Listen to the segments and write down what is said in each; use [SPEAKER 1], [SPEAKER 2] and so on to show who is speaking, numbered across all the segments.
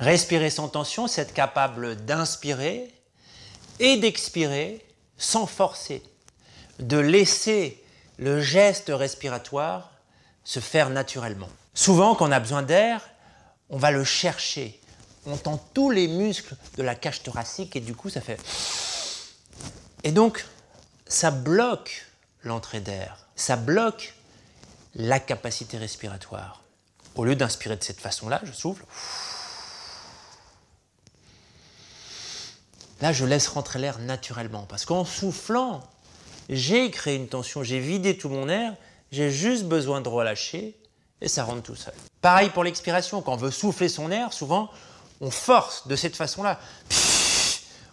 [SPEAKER 1] Respirer sans tension, c'est être capable d'inspirer et d'expirer sans forcer, de laisser le geste respiratoire se faire naturellement. Souvent, quand on a besoin d'air, on va le chercher. On tend tous les muscles de la cage thoracique et du coup, ça fait... Et donc, ça bloque l'entrée d'air, ça bloque la capacité respiratoire. Au lieu d'inspirer de cette façon-là, je souffle. Là, je laisse rentrer l'air naturellement. Parce qu'en soufflant, j'ai créé une tension, j'ai vidé tout mon air, j'ai juste besoin de relâcher et ça rentre tout seul. Pareil pour l'expiration, quand on veut souffler son air, souvent, on force de cette façon-là.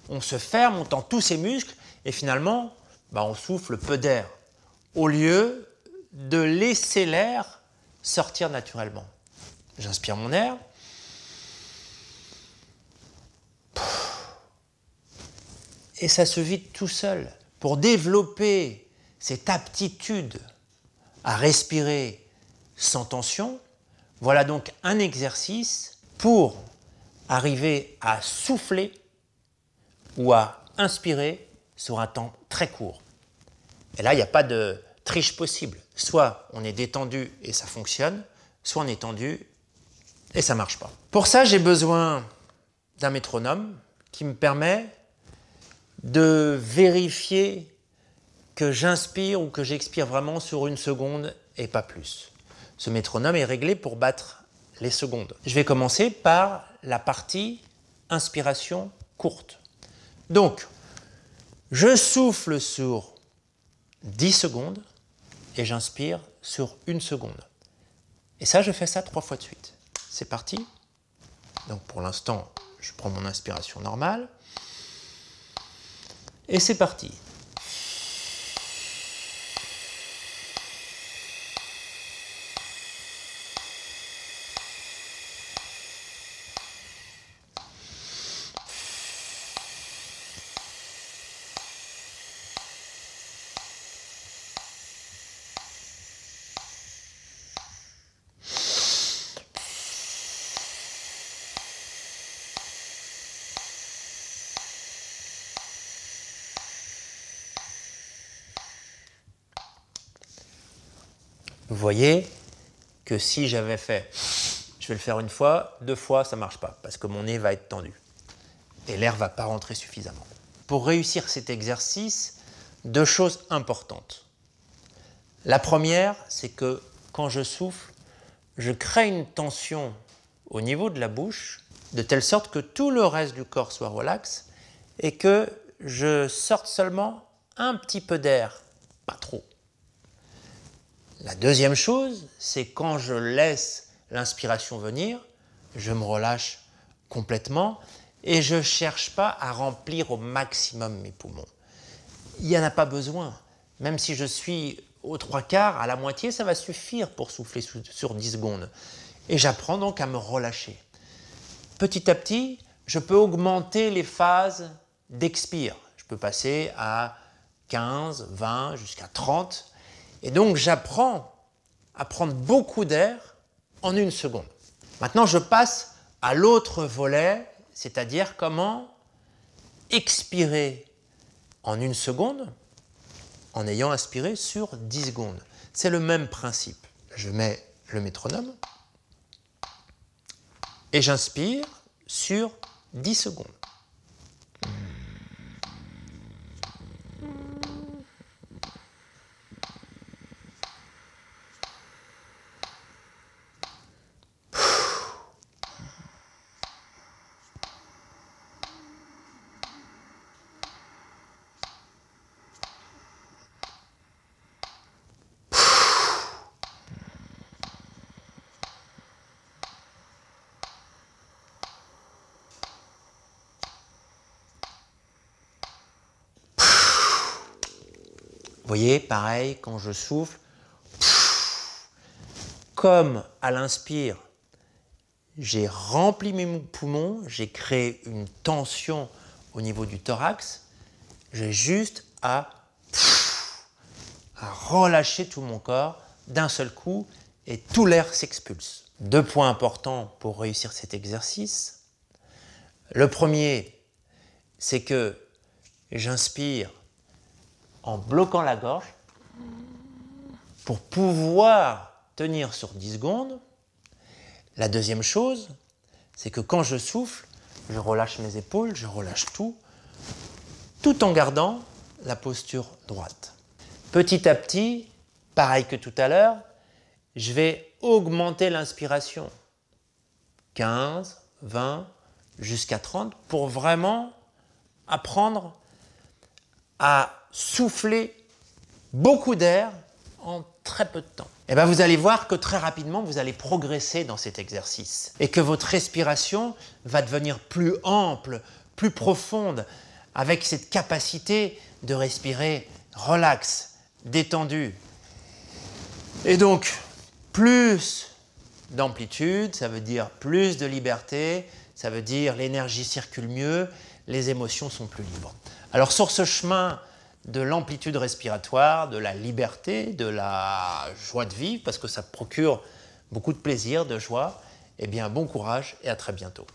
[SPEAKER 1] On se ferme, on tend tous ses muscles et finalement, on souffle peu d'air. Au lieu de laisser l'air sortir naturellement. J'inspire mon air. Et ça se vide tout seul. Pour développer cette aptitude à respirer sans tension, voilà donc un exercice pour arriver à souffler ou à inspirer sur un temps très court. Et là, il n'y a pas de triche possible. Soit on est détendu et ça fonctionne, soit on est tendu et ça ne marche pas. Pour ça, j'ai besoin d'un métronome qui me permet de vérifier que j'inspire ou que j'expire vraiment sur 1 seconde et pas plus. Ce métronome est réglé pour battre les secondes. Je vais commencer par la partie inspiration courte. Donc, je souffle sur 10 secondes et j'inspire sur 1 seconde. Et ça, je fais ça 3 fois de suite. C'est parti. Donc pour l'instant, je prends mon inspiration normale. Et c'est parti. Vous voyez que si j'avais fait, je vais le faire 1 fois, 2 fois, ça ne marche pas, parce que mon nez va être tendu et l'air ne va pas rentrer suffisamment. Pour réussir cet exercice, 2 choses importantes. La première, c'est que quand je souffle, je crée une tension au niveau de la bouche, de telle sorte que tout le reste du corps soit relax et que je sorte seulement un petit peu d'air, pas trop. La deuxième chose, c'est quand je laisse l'inspiration venir, je me relâche complètement et je ne cherche pas à remplir au maximum mes poumons. Il n'y en a pas besoin. Même si je suis aux 3/4, à la moitié, ça va suffire pour souffler sur 10 secondes. Et j'apprends donc à me relâcher. Petit à petit, je peux augmenter les phases d'expire. Je peux passer à 15, 20, jusqu'à 30. Et donc, j'apprends à prendre beaucoup d'air en 1 seconde. Maintenant, je passe à l'autre volet, c'est-à-dire comment expirer en 1 seconde en ayant inspiré sur 10 secondes. C'est le même principe. Je mets le métronome et j'inspire sur 10 secondes. Vous voyez, pareil, quand je souffle, comme à l'inspire, j'ai rempli mes poumons, j'ai créé une tension au niveau du thorax, j'ai juste à relâcher tout mon corps d'un seul coup et tout l'air s'expulse. 2 points importants pour réussir cet exercice. Le premier, c'est que j'inspire en bloquant la gorge pour pouvoir tenir sur 10 secondes. La deuxième chose, c'est que quand je souffle, je relâche mes épaules, je relâche tout en gardant la posture droite. Petit à petit, pareil que tout à l'heure, je vais augmenter l'inspiration. 15, 20, jusqu'à 30 pour vraiment apprendre à souffler beaucoup d'air en très peu de temps. Et bien vous allez voir que très rapidement, vous allez progresser dans cet exercice et que votre respiration va devenir plus ample, plus profonde, avec cette capacité de respirer relax, détendu. Et donc, plus d'amplitude, ça veut dire plus de liberté, ça veut dire l'énergie circule mieux, les émotions sont plus libres. Alors sur ce chemin de l'amplitude respiratoire, de la liberté, de la joie de vivre, parce que ça procure beaucoup de plaisir, de joie, eh bien bon courage et à très bientôt.